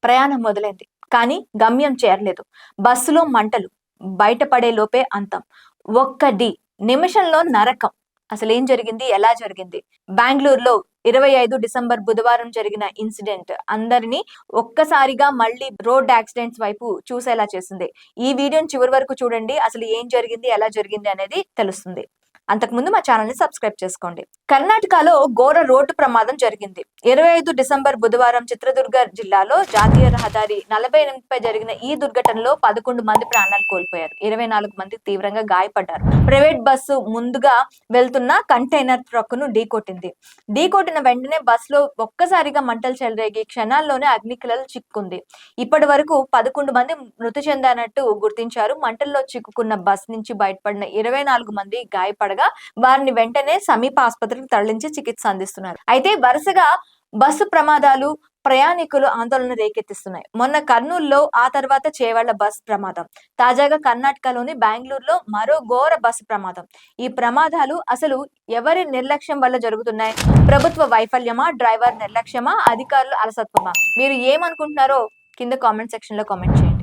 ప్రయాణం మొదలైంది. కానీ గమ్యం చేరలేదు. బస్సులో మంటలు. బయటపడే లోపే అంతం. ఒక్క నిమిషంలో నరకం. అసలేం జరిగింది? ఎలా జరిగింది? బెంగుళూరులో 25 డిసెంబర్ బుధవారం జరిగిన ఇన్సిడెంట్ అందరినీ ఒక్కసారిగా మళ్ళీ రోడ్ యాక్సిడెంట్స్ వైపు చూసేలా చేసింది. ఈ వీడియోని చివరి వరకు చూడండి. అసలు ఏం జరిగింది, ఎలా జరిగింది అనేది తెలుస్తుంది. అంతకుముందు మా ఛానల్ ని సబ్స్క్రైబ్ చేసుకోండి. కర్ణాటకలో ఘోర రోడ్డు ప్రమాదం జరిగింది. 25 డిసెంబర్ బుధవారం చిత్రదుర్గ జిల్లాలో జాతీయ రహదారి 48పై జరిగిన ఈ దుర్ఘటనలో 11 మంది ప్రాణాలు కోల్పోయారు. 24 మంది తీవ్రంగా గాయపడ్డారు. ప్రైవేట్ బస్సు ముందుగా వెళ్తున్న కంటైనర్ ట్రక్ ను ఢీకొట్టింది. ఢీకొట్టిన వెంటనే బస్సులో ఒక్కసారిగా మంటలు చెలరేగి క్షణాల్లోనే అగ్నికలలు చిక్కుకుంది. ఇప్పటి వరకు 11 మంది మృతి చెందినట్టు గుర్తించారు. మంటల్లో చిక్కుకున్న బస్ నుంచి బయటపడిన 24 మంది గాయపడగా వారిని వెంటనే సమీప ఆసుపత్రికి తరలించి చికిత్స అందిస్తున్నారు. అయితే వరుసగా బస్సు ప్రమాదాలు ప్రయాణికులు ఆందోళన రేకెత్తిస్తున్నాయి. మొన్న కర్నూలులో, ఆ తర్వాత చేవెళ్ల బస్ ప్రమాదం, తాజాగా కర్ణాటకలోని బెంగళూరులో మరో ఘోర బస్సు ప్రమాదం. ఈ ప్రమాదాలు అసలు ఎవరి నిర్లక్ష్యం వల్ల జరుగుతున్నాయి? ప్రభుత్వ వైఫల్యమా, డ్రైవర్ నిర్లక్ష్యమా, అధికారుల అలసత్వమా? మీరు ఏమనుకుంటున్నారో కింద కామెంట్ సెక్షన్ లో కామెంట్ చేయండి.